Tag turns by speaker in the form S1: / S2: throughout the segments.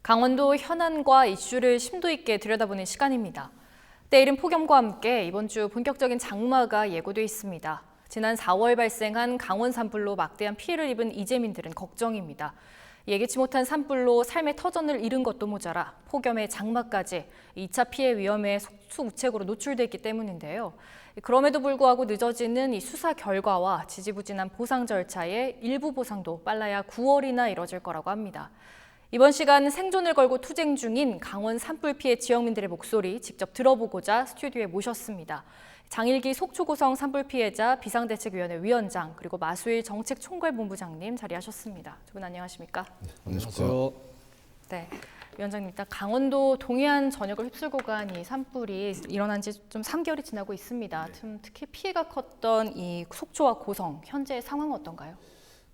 S1: 강원도 현안과 이슈를 심도 있게 들여다보는 시간입니다. 때이른 폭염과 함께 이번 주 본격적인 장마가 예고돼 있습니다. 지난 4월 발생한 강원 산불로 막대한 피해를 입은 이재민들은 걱정입니다. 예기치 못한 산불로 삶의 터전을 잃은 것도 모자라 폭염에 장마까지 2차 피해 위험에 속수무책으로 노출돼 있기 때문인데요. 그럼에도 불구하고 늦어지는 이 수사 결과와 지지부진한 보상 절차에 일부 보상도 빨라야 9월이나 이뤄질 거라고 합니다. 이번 시간 생존을 걸고 투쟁 중인 강원 산불 피해 지역민들의 목소리 직접 들어보고자 스튜디오에 모셨습니다. 장일기 속초고성 산불 피해자 비상대책위원회 위원장 그리고 마수일 정책총괄본부장님 자리하셨습니다. 두 분 안녕하십니까?
S2: 안녕하세요.
S1: 네, 위원장님 일단 강원도 동해안 전역을 휩쓸고 간 이 산불이 일어난 지 좀 3개월이 지나고 있습니다. 특히 피해가 컸던 이 속초와 고성 현재 상황은 어떤가요?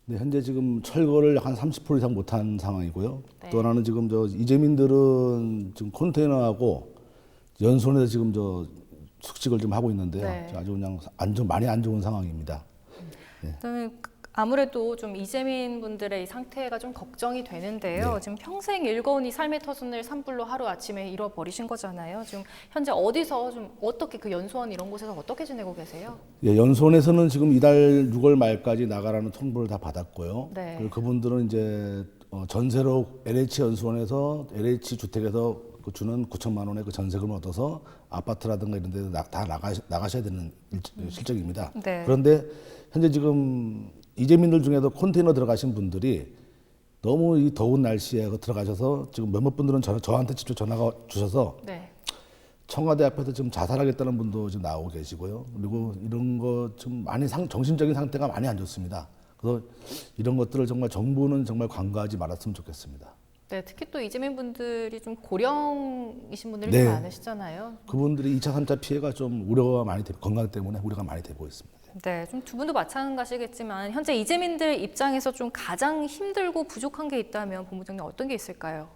S2: 네, 현재 지금 철거를 한 30% 이상 못한 상황이고요.
S1: 네.
S2: 또 하나는 지금 이재민들은 지금 컨테이너하고 연손에서 지금 숙식을 좀 하고 있는데요.
S1: 네.
S2: 아주 그냥 많이 안 좋은 상황입니다.
S1: 일단은 아무래도 좀 이재민 분들의 이 상태가 좀 걱정이 되는데요.
S2: 네.
S1: 지금 평생 일궈온 이 삶의 터전을 산불로 하루 아침에 잃어버리신 거잖아요. 지금 현재 어디서 좀 어떻게 그 연수원 이런 곳에서 어떻게 지내고 계세요?
S2: 예, 연손에서는 지금 이달 6월 말까지 나가라는 통보를 다 받았고요.
S1: 네.
S2: 그리고 그분들은 이제 전세로 LH 연수원에서 LH 주택에서 주는 9천만 원의 그 전세금을 얻어서 아파트라든가 이런 데 다 나가셔야 되는 실정입니다.
S1: 네.
S2: 그런데 현재 지금 이재민들 중에도 컨테이너 들어가신 분들이 너무 이 더운 날씨에 들어가셔서 지금 몇몇 분들은 저한테 직접 전화가 주셔서
S1: 네.
S2: 청와대 앞에서 지금 자살하겠다는 분도 지금 나오고 계시고요. 그리고 이런 거 좀 많이 정신적인 상태가 많이 안 좋습니다. 그래서 이런 것들을 정말 정부는 정말 간과하지 말았으면 좋겠습니다.
S1: 네, 특히 또 이재민 분들이 좀 고령이신 분들이
S2: 네.
S1: 좀 많으시잖아요.
S2: 그분들이 2차, 3차 피해가 좀 우려가 많이 되고 건강 때문에 우려가 많이 되고 있습니다.
S1: 네, 좀 두 분도 마찬가지겠지만 현재 이재민들 입장에서 좀 가장 힘들고 부족한 게 있다면 본부장님 어떤 게 있을까요?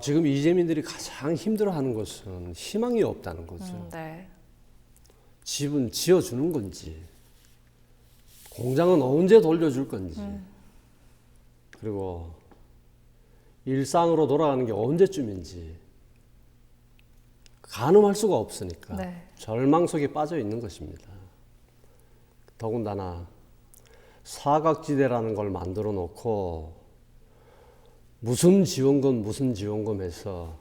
S3: 지금 이재민들이 가장 힘들어하는 것은 희망이 없다는 거죠.
S1: 네.
S3: 집은 지어주는 건지, 공장은 언제 돌려줄 건지, 그리고 일상으로 돌아가는 게 언제쯤인지 가늠할 수가 없으니까
S1: 네.
S3: 절망 속에 빠져 있는 것입니다. 더군다나 사각지대라는 걸 만들어 놓고 무슨 지원금 해서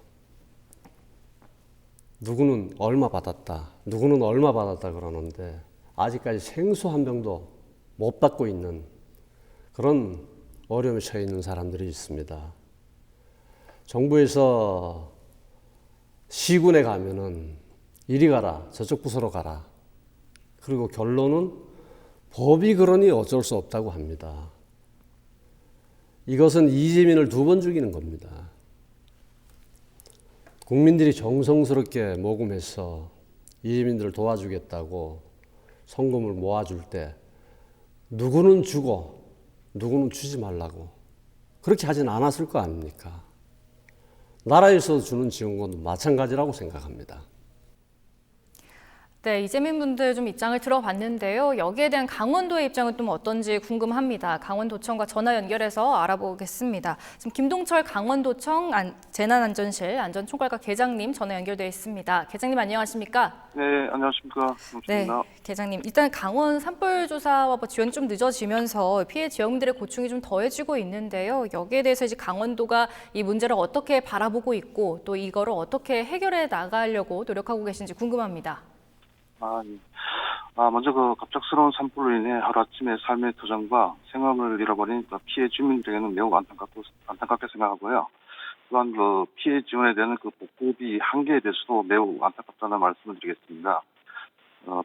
S3: 누구는 얼마 받았다, 누구는 얼마 받았다 그러는데 아직까지 생수 한 병도 못 받고 있는 그런 어려움에 처해 있는 사람들이 있습니다. 정부에서 시군에 가면은 이리 가라, 저쪽 부서로 가라. 그리고 결론은 법이 그러니 어쩔 수 없다고 합니다. 이것은 이재민을 2번 죽이는 겁니다. 국민들이 정성스럽게 모금해서 이재민들을 도와주겠다고 성금을 모아줄 때 누구는 주고 누구는 주지 말라고 그렇게 하진 않았을 거 아닙니까? 나라에서 주는 지원금도 마찬가지라고 생각합니다.
S1: 네, 이재민 분들 좀 입장을 들어봤는데요. 여기에 대한 강원도의 입장은 좀 어떤지 궁금합니다. 강원도청과 전화 연결해서 알아보겠습니다. 지금 김동철 강원도청 재난안전실 안전총괄과 계장님 전화 연결되어 있습니다. 계장님 안녕하십니까?
S4: 네, 안녕하십니까.
S1: 네, 계장님. 일단 강원 산불 조사와 지원이 좀 늦어지면서 피해 지역민들의 고충이 좀 더해지고 있는데요. 여기에 대해서 이제 강원도가 이 문제를 어떻게 바라보고 있고 또 이거를 어떻게 해결해 나가려고 노력하고 계신지 궁금합니다.
S4: 예. 먼저 그 갑작스러운 산불로 인해 하루아침에 삶의 터전과 생업을 잃어버린 피해 주민들에게는 매우 안타깝게 생각하고요. 또한 그 피해 지원에 대한 그 복구비 한계에 대해서도 매우 안타깝다는 말씀을 드리겠습니다.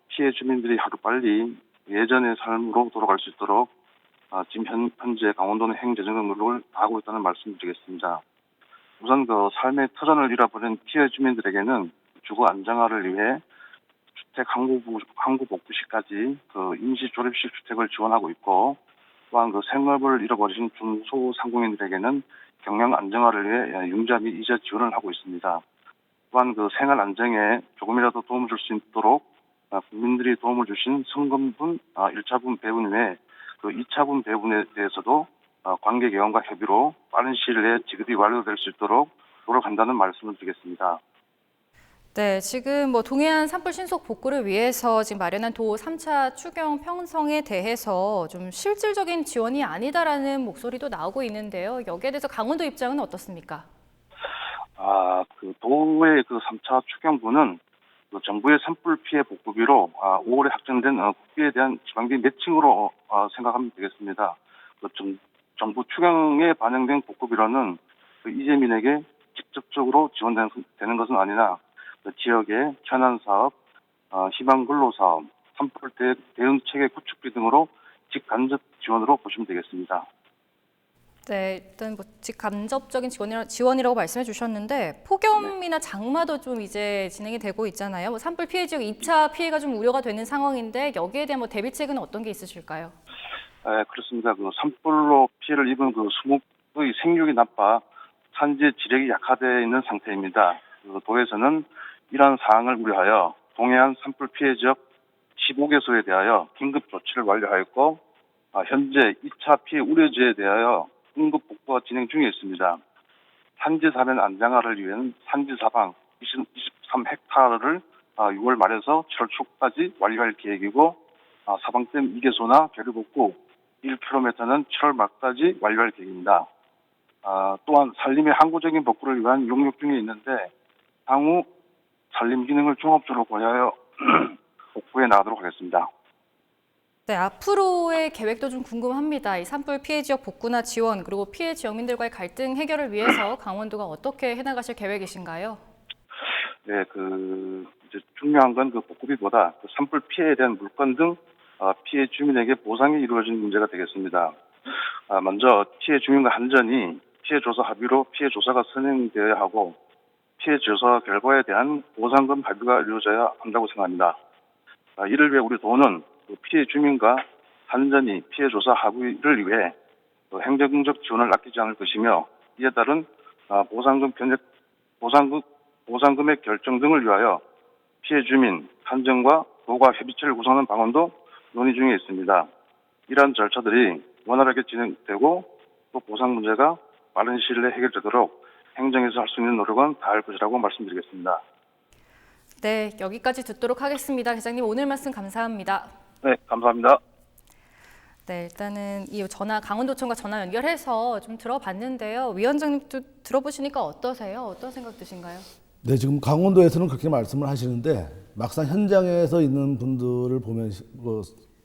S4: 피해 주민들이 하루빨리 예전의 삶으로 돌아갈 수 있도록 지금 현재 강원도는 행정적 노력을 다하고 있다는 말씀을 드리겠습니다. 우선 그 삶의 터전을 잃어버린 피해 주민들에게는 주거 안정화를 위해 주택 항구 복구 시까지 그 임시 조립식 주택을 지원하고 있고, 또한 그 생업을 잃어버리신 중소상공인들에게는 경영 안정화를 위해 융자 및 이자 지원을 하고 있습니다. 또한 그 생활 안정에 조금이라도 도움을 줄 수 있도록 국민들이 도움을 주신 성금분 1차분 배분 외에 그 2차분 배분에 대해서도 관계기관과 협의로 빠른 시일 내에 지급이 완료될 수 있도록 노력한다는 말씀을 드리겠습니다.
S1: 네, 지금 뭐 동해안 산불 신속 복구를 위해서 지금 마련한 도 3차 추경 편성에 대해서 좀 실질적인 지원이 아니다라는 목소리도 나오고 있는데요. 여기에 대해서 강원도 입장은 어떻습니까?
S4: 그 도의 그 3차 추경분은 그 정부의 산불 피해 복구비로 5월에 확정된 국비에 대한 지방비 매칭으로 생각하면 되겠습니다. 그 정부 추경에 반영된 복구비로는 그 이재민에게 직접적으로 지원되는 것은 아니나 그 지역의 현안 사업, 희망 근로 사업, 산불 대응 체계 구축비 등으로 직간접 지원으로 보시면 되겠습니다.
S1: 네, 일단 뭐 직간접적인 지원이라고 말씀해 주셨는데 폭염이나 장마도 좀 이제 진행이 되고 있잖아요. 뭐 산불 피해 지역 2차 피해가 좀 우려가 되는 상황인데 여기에 대한 뭐 대비책은 어떤 게 있으실까요?
S4: 네, 그렇습니다. 그 산불로 피해를 입은 그 수목의 생육이 나빠 산지의 지력이 약화되어 있는 상태입니다. 그 도에서는 이러한 사항을 우려하여 동해안 산불 피해 지역 15개소에 대하여 긴급 조치를 완료하였고 현재 2차 피해 우려지에 대하여 응급 복구가 진행 중에 있습니다. 산지 사면 안정화를 위한 산지 사방 23헥타르를 6월 말에서 7월 초까지 완료할 계획이고 사방댐 2개소나 계류 복구 1km는 7월 말까지 완료할 계획입니다. 또한 산림의 항구적인 복구를 위한 용역 중에 있는데 향후 산림 기능을 종합적으로 고려하여 복구해 나가도록 하겠습니다.
S1: 네, 앞으로의 계획도 좀 궁금합니다. 이 산불 피해 지역 복구나 지원 그리고 피해 지역민들과의 갈등 해결을 위해서 강원도가 어떻게 해나가실 계획이신가요?
S4: 네, 이제 중요한 건 그 복구비보다 그 산불 피해에 대한 물건 등 피해 주민에게 보상이 이루어지는 문제가 되겠습니다. 먼저 피해 주민과 한전이 피해 조사 합의로 피해 조사가 선행되어야 하고 피해 조사 결과에 대한 보상금 합의가 이루어져야 한다고 생각합니다. 이를 위해 우리 도는 피해 주민과 한전이 피해 조사 합의를 위해 행정적 지원을 아끼지 않을 것이며 이에 따른 보상금액 결정 등을 위하여 피해 주민, 한전과 도가 협의체를 구성하는 방안도 논의 중에 있습니다. 이러한 절차들이 원활하게 진행되고 또 보상 문제가 빠른 시일 내에 해결되도록 행정에서 할 수 있는 노력은 다할 것이라고 말씀드리겠습니다.
S1: 네, 여기까지 듣도록 하겠습니다. 회장님 오늘 말씀 감사합니다.
S4: 네, 감사합니다.
S1: 네, 일단은 이 강원도청과 전화 연결해서 좀 들어봤는데요. 위원장님도 들어보시니까 어떠세요? 어떤 생각 드신가요?
S2: 네, 지금 강원도에서는 그렇게 말씀을 하시는데 막상 현장에서 있는 분들을 보면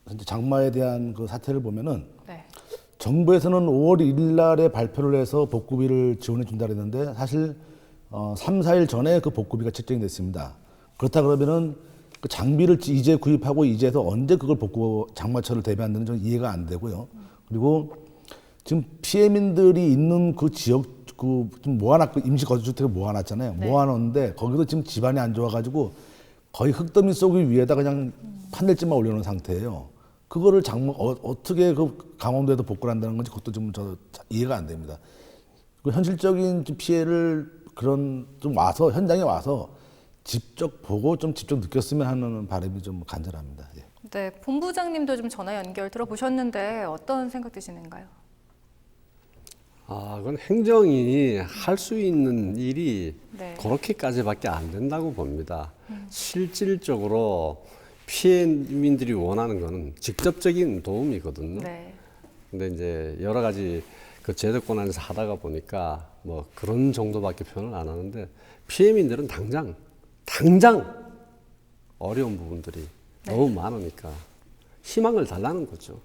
S2: 현재 장마에 대한 그 사태를 보면은
S1: 네.
S2: 정부에서는 5월 1일 날에 발표를 해서 복구비를 지원해 준다 그랬는데 사실 3, 4일 전에 그 복구비가 책정이 됐습니다. 그렇다 그러면은 그 장비를 이제 구입하고 이제서 언제 그걸 장마철을 대비한다는 좀 이해가 안 되고요. 그리고 지금 피해민들이 있는 그 지역 좀 모아놨고 임시 거주주택을 모아놨잖아요.
S1: 네.
S2: 모아놨는데 거기도 지금 지반이 안 좋아가지고 거의 흙더미 속 위에다 그냥 판넬집만 올려놓은 상태예요. 그거를 어떻게 그 강원도에도 복구를 한다는 건지 그것도 좀 이해가 안 됩니다. 그 현실적인 피해를 좀 현장에 와서 직접 보고 좀 직접 느꼈으면 하는 바람이 좀 간절합니다. 예.
S1: 네, 본부장님도 좀 전화 연결 들어보셨는데 어떤 생각 드시는가요?
S3: 그건 행정이 할 수 있는 일이
S1: 네.
S3: 그렇게까지밖에 안 된다고 봅니다. 실질적으로 피해민들이 원하는 거는 직접적인 도움이거든요.
S1: 네.
S3: 근데 이제 여러 가지 그 제도권 안에서 하다가 보니까 뭐 그런 정도밖에 표현을 안 하는데 피해민들은 당장 어려운 부분들이 너무 많으니까 희망을 달라는 거죠.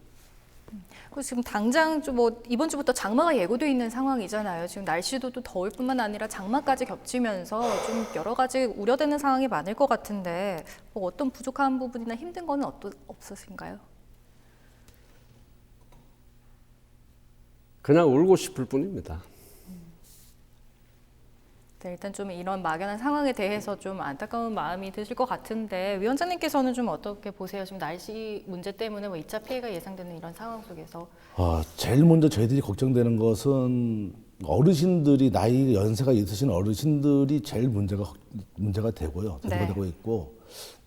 S1: 그리고 지금 당장 좀 이번 주부터 장마가 예고돼 있는 상황이잖아요. 지금 날씨도 또 더울 뿐만 아니라 장마까지 겹치면서 좀 여러 가지 우려되는 상황이 많을 것 같은데 뭐 어떤 부족한 부분이나 힘든 거는 없으신가요?
S3: 그냥 울고 싶을 뿐입니다.
S1: 네, 일단 좀 이런 막연한 상황에 대해서 좀 안타까운 마음이 드실 것 같은데 위원장님께서는 좀 어떻게 보세요? 지금 날씨 문제 때문에 2차 피해가 예상되는 이런 상황 속에서
S2: 제일 먼저 저희들이 걱정되는 것은 어르신들이 연세가 있으신 어르신들이 제일 문제가 되고요.
S1: 네.
S2: 되고 있고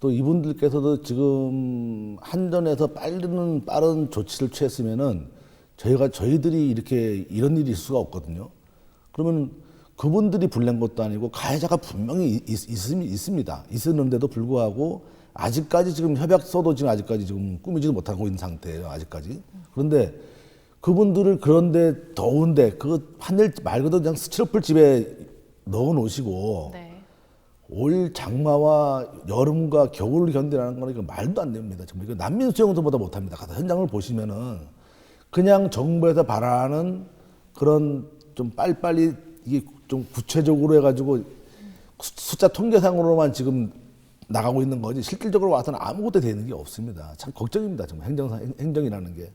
S2: 또 이분들께서도 지금 한전에서 빠른 조치를 취했으면은 저희들이 이렇게 이런 일이 있을 수가 없거든요. 그러면 그분들이 불낸 것도 아니고 가해자가 분명히 있습니다. 있었는데도 불구하고 아직까지 지금 협약서도 지금 아직까지 지금 꾸미지도 못하고 있는 상태예요. 아직까지. 그런데 그분들을 그런데 더운데 그 하늘 말 그대로 그냥 스티로폴 집에 넣어 놓으시고
S1: 네.
S2: 올 장마와 여름과 겨울을 견디라는 거는 이거 말도 안 됩니다. 정말 이거 난민 수용소보다 못합니다. 가서 현장을 보시면은 그냥 정부에서 바라는 그런 좀 빨리빨리 이게 좀 구체적으로 해가지고 숫자 통계상으로만 지금 나가고 있는 거지 실질적으로 와서는 아무것도 되는 게 없습니다. 참 걱정입니다. 정말 행정이라는 게.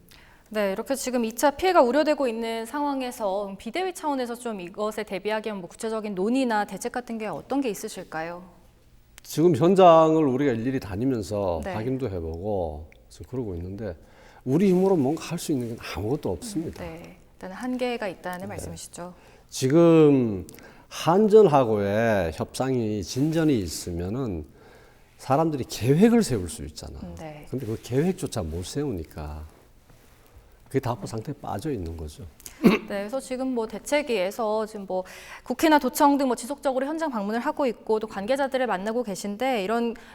S1: 네, 이렇게 지금 2차 피해가 우려되고 있는 상황에서 비대위 차원에서 좀 이것에 대비하기 위한 뭐 구체적인 논의나 대책 같은 게 어떤 게 있으실까요?
S3: 지금 현장을 우리가 일일이 다니면서
S1: 네.
S3: 확인도 해보고 지금 그러고 있는데 우리 힘으로 뭔가 할 수 있는 게 아무것도 없습니다.
S1: 네, 일단 한계가 있다는 말씀이시죠.
S3: 지금 한전하고의 협상이 진전이 있으면은 사람들이 계획을 세울 수 있잖아.
S1: 네.
S3: 근데 그 계획조차 못 세우니까 그게 답보 상태에 빠져 있는 거죠.
S1: 네, 그래서 지금 뭐 대책위에서 지금 뭐 국회나 도청 등 뭐 지속적으로 현장 방문을 하고 있고 또 관계자들을 만나고 계신데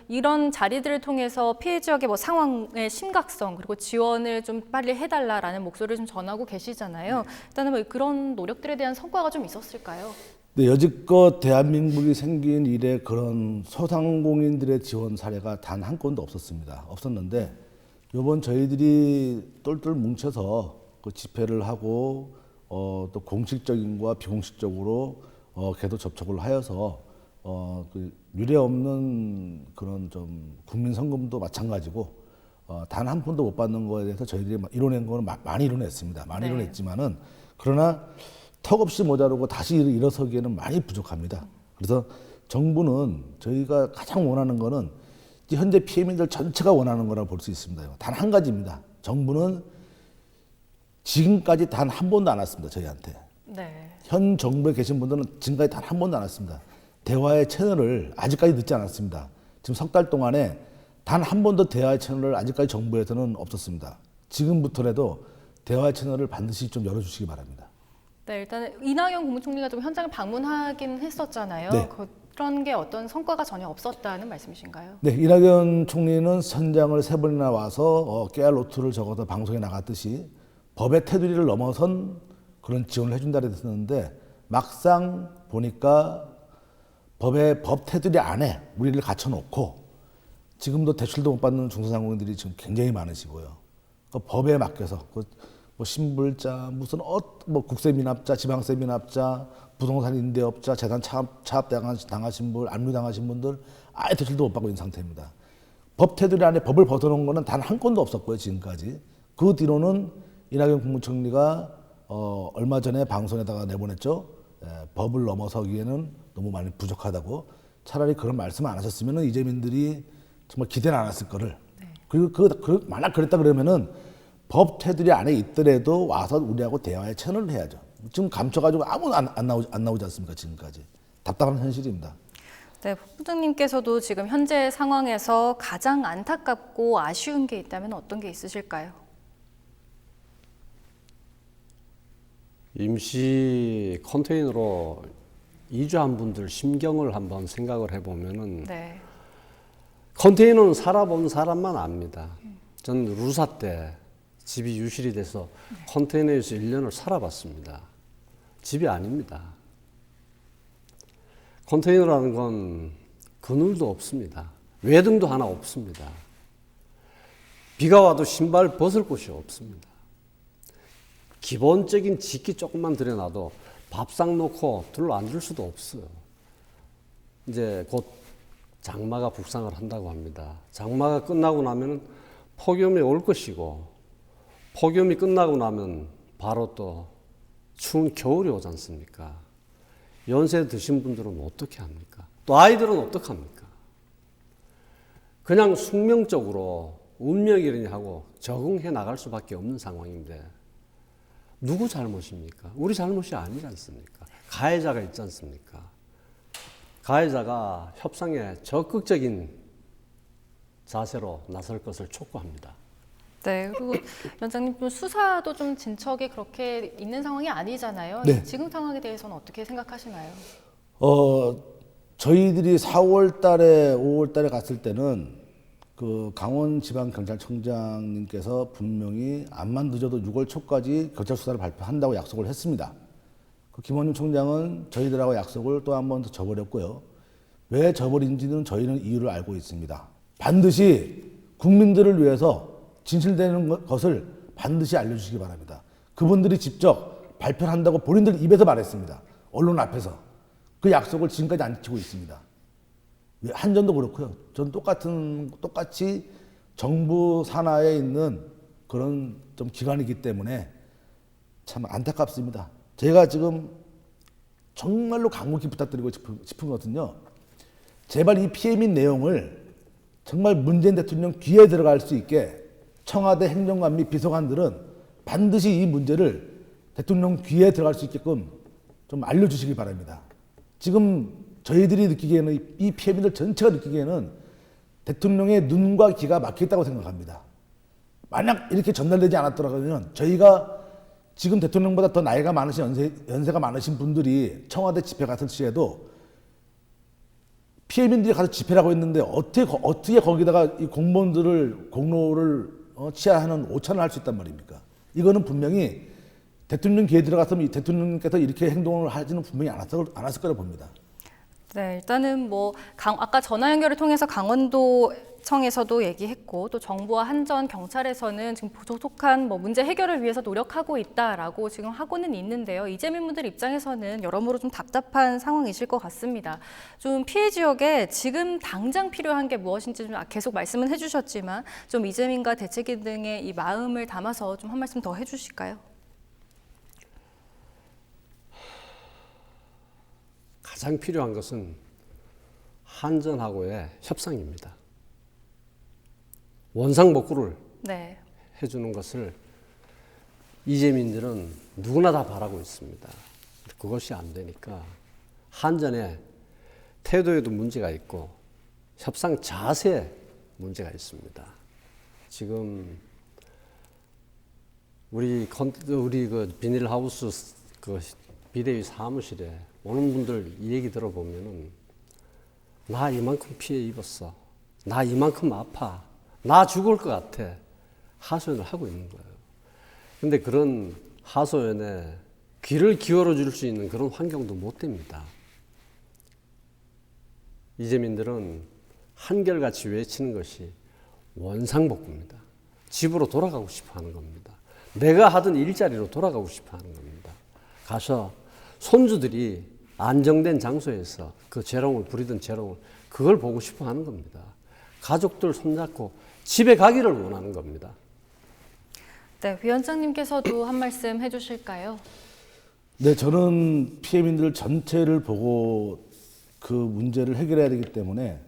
S1: 이런 자리들을 통해서 피해 지역의 뭐 상황의 심각성 그리고 지원을 좀 빨리 해달라라는 목소리를 좀 전하고 계시잖아요. 일단은 뭐 그런 노력들에 대한 성과가 좀 있었을까요?
S2: 네, 여지껏 대한민국이 생긴 이래 그런 소상공인들의 지원 사례가 단 한 건도 없었는데 이번 저희들이 똘똘 뭉쳐서 그 집회를 하고 또 공식적인과 비공식적으로 궤도 접촉을 하여서 그 유례 없는 그런 좀 국민 성금도 마찬가지고 단 한 푼도 못 받는 거에 대해서 저희들이 이뤄낸 거는 많이 이뤄냈습니다. 많이
S1: 네.
S2: 이뤄냈지만은 그러나 턱없이 모자르고 다시 일어서기에는 많이 부족합니다. 그래서 정부는 저희가 가장 원하는 거는 이제 현재 피해민들 전체가 원하는 거라고 볼 수 있습니다. 단 한 가지입니다. 정부는 지금까지 단 한 번도 안 왔습니다. 저희한테.
S1: 네.
S2: 현 정부에 계신 분들은 지금까지 단 한 번도 안 왔습니다. 대화의 채널을 아직까지 듣지 않았습니다. 지금 석 달 동안에 단 한 번도 대화의 채널을 아직까지 정부에서는 없었습니다. 지금부터라도 대화의 채널을 반드시 좀 열어주시기 바랍니다.
S1: 네, 일단 이낙연 국무총리가 좀 현장을 방문하긴 했었잖아요.
S2: 네.
S1: 그런 게 어떤 성과가 전혀 없었다는 말씀이신가요?
S2: 네, 이낙연 총리는 현장을 3번이나 와서 깨알 노트를 적어서 방송에 나갔듯이 법의 테두리를 넘어선 그런 지원을 해준다 그랬었는데 막상 보니까 법 테두리 안에 우리를 갖춰놓고 지금도 대출도 못 받는 중소상공인들이 지금 굉장히 많으시고요. 그 법에 맡겨서 뭐 신불자, 무슨 뭐 국세 미납자, 지방세 미납자, 부동산 임대업자, 재산 차압 당하신 분, 압류 당하신 분들 아예 대출도 못 받고 있는 상태입니다. 법 테두리 안에 법을 벗어놓은 거는 단 한 건도 없었고요, 지금까지. 그 뒤로는 이낙연 국무총리가 얼마 전에 방송에다가 내보냈죠. 법을 넘어서기에는 너무 많이 부족하다고. 차라리 그런 말씀을 안 하셨으면 이재민들이 정말 기대는 안 했을 거를. 그리고 만약 그랬다 그러면은 법 테두리 안에 있더라도 와서 우리하고 대화의 채널을 해야죠. 지금 감춰가지고 아무도 안 나오지 않습니까, 지금까지. 답답한 현실입니다.
S1: 네, 부장님께서도 지금 현재 상황에서 가장 안타깝고 아쉬운 게 있다면 어떤 게 있으실까요?
S3: 임시 컨테이너로 이주한 분들 심경을 한번 생각을 해보면은
S1: 네.
S3: 컨테이너는 살아본 사람만 압니다. 전 루사 때 집이 유실이 돼서 컨테이너에서 1년을 살아봤습니다. 집이 아닙니다. 컨테이너라는 건 그늘도 없습니다. 외등도 하나 없습니다. 비가 와도 신발 벗을 곳이 없습니다. 기본적인 짓기 조금만 들여놔도 밥상 놓고 둘러 앉을 수도 없어요. 이제 곧 장마가 북상을 한다고 합니다. 장마가 끝나고 나면 폭염이 올 것이고 폭염이 끝나고 나면 바로 또 추운 겨울이 오지 않습니까? 연세 드신 분들은 어떻게 합니까? 또 아이들은 어떡합니까? 그냥 숙명적으로 운명이라니 하고 적응해 나갈 수밖에 없는 상황인데 누구 잘못입니까? 우리 잘못이 아니지 않습니까? 가해자가 있지 않습니까? 가해자가 협상에 적극적인 자세로 나설 것을 촉구합니다.
S1: 네, 그리고 위원장님 좀 수사도 좀 진척이 그렇게 있는 상황이 아니잖아요.
S2: 네.
S1: 지금 상황에 대해서는 어떻게 생각하시나요?
S2: 저희들이 4월 달에 5월 달에 갔을 때는 그 강원지방경찰청장님께서 분명히 암만 늦어도 6월 초까지 경찰 수사를 발표한다고 약속을 했습니다. 그 김원준 총장은 저희들하고 약속을 또 한 번 더 저버렸고요. 왜 저버린지는 저희는 이유를 알고 있습니다. 반드시 국민들을 위해서 진실되는 것을 반드시 알려주시기 바랍니다. 그분들이 직접 발표를 한다고 본인들 입에서 말했습니다. 언론 앞에서. 그 약속을 지금까지 안 지키고 있습니다. 한전도 그렇고요. 전 똑같이 정부 산하에 있는 그런 좀 기관이기 때문에 참 안타깝습니다. 제가 지금 정말로 간곡히 부탁드리고 싶은 것은요. 제발 이 피해 민 내용을 정말 문재인 대통령 귀에 들어갈 수 있게 청와대 행정관 및 비서관들은 반드시 이 문제를 대통령 귀에 들어갈 수 있게끔 좀 알려주시기 바랍니다. 지금 저희들이 느끼기에는 이 피해민들 전체가 느끼기에는 대통령의 눈과 귀가 막혀있다고 생각합니다. 만약 이렇게 전달되지 않았더라면 저희가 지금 대통령보다 더 나이가 많으신 연세가 많으신 분들이 청와대 집회 갔을 시에도 피해민들이 가서 집회를 하고 있는데 어떻게 거기다가 이 공무원들을 공로를 취하하는 오찬을 할 수 있단 말입니까? 이거는 분명히 대통령 귀에 들어갔으면 대통령께서 이렇게 행동을 하지는 분명히 않았을 거라 봅니다.
S1: 네, 일단은 뭐 아까 전화 연결을 통해서 강원도청에서도 얘기했고 또 정부와 한전 경찰에서는 지금 부족한 뭐 문제 해결을 위해서 노력하고 있다라고 지금 하고는 있는데요. 이재민 분들 입장에서는 여러모로 좀 답답한 상황이실 것 같습니다. 좀 피해 지역에 지금 당장 필요한 게 무엇인지 좀 계속 말씀은 해주셨지만 좀 이재민과 대책위 등의 이 마음을 담아서 좀 한 말씀 더 해주실까요?
S3: 가장 필요한 것은 한전하고의 협상입니다. 원상복구를
S1: 네.
S3: 해주는 것을 이재민들은 누구나 다 바라고 있습니다. 그것이 안 되니까 한전의 태도에도 문제가 있고 협상 자세에 문제가 있습니다. 지금 우리 그 비닐하우스 그 비대위 사무실에 오는 분들 이 얘기 들어보면은 나 이만큼 피해 입었어. 나 이만큼 아파. 나 죽을 것 같아. 하소연을 하고 있는 거예요. 근데 그런 하소연에 귀를 기울여 줄 수 있는 그런 환경도 못 됩니다. 이재민들은 한결같이 외치는 것이 원상복구입니다. 집으로 돌아가고 싶어 하는 겁니다. 내가 하던 일자리로 돌아가고 싶어 하는 겁니다. 가서 손주들이 안정된 장소에서 그 재롱을 부리던 재롱을 그걸 보고 싶어 하는 겁니다. 가족들 손잡고 집에 가기를 원하는 겁니다.
S1: 네, 위원장님께서도 한 말씀 해주실까요?
S2: 네, 저는 피해민들 전체를 보고 그 문제를 해결해야 되기 때문에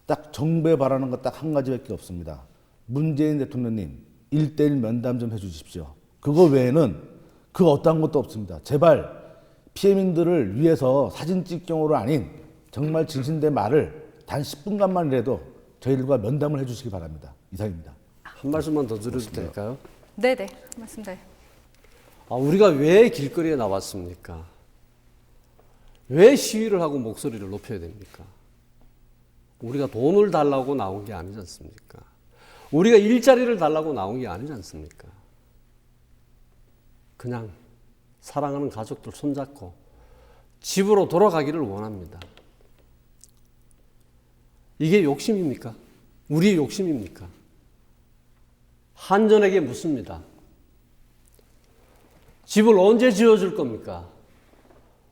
S2: 딱 정부에 바라는 것 딱 한 가지밖에 없습니다. 문재인 대통령님 1:1 면담 좀 해주십시오. 그거 외에는 그 어떠한 것도 없습니다. 제발 피해민들을 위해서 사진 찍경으로 아닌 정말 진심된 말을 단 10분간만이라도 저희들과 면담을 해주시기 바랍니다. 이상입니다.
S3: 한 말씀만 더 드려도 될까요?
S1: 네네, 한 말씀 네.
S3: 우리가 왜 길거리에 나왔습니까? 왜 시위를 하고 목소리를 높여야 됩니까? 우리가 돈을 달라고 나온 게 아니지 않습니까? 우리가 일자리를 달라고 나온 게 아니지 않습니까? 그냥 사랑하는 가족들 손잡고 집으로 돌아가기를 원합니다. 이게 욕심입니까? 우리의 욕심입니까? 한전에게 묻습니다. 집을 언제 지어줄 겁니까?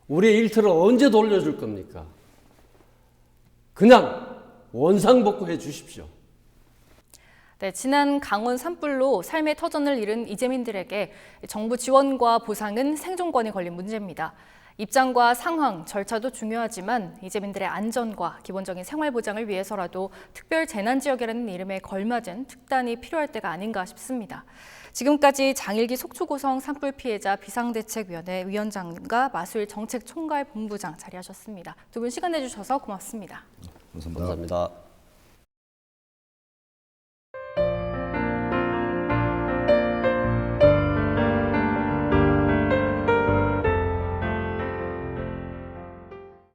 S3: 우리의 일터를 언제 돌려줄 겁니까? 그냥 원상복구해 주십시오.
S1: 네, 지난 강원 산불로 삶의 터전을 잃은 이재민들에게 정부 지원과 보상은 생존권이 걸린 문제입니다. 입장과 상황, 절차도 중요하지만 이재민들의 안전과 기본적인 생활 보장을 위해서라도 특별 재난지역이라는 이름에 걸맞은 특단이 필요할 때가 아닌가 싶습니다. 지금까지 장일기 속초고성 산불 피해자 비상대책위원회 위원장과 마수일 정책총괄본부장 자리하셨습니다. 두 분 시간 내주셔서 고맙습니다.
S2: 감사합니다.
S3: 감사합니다.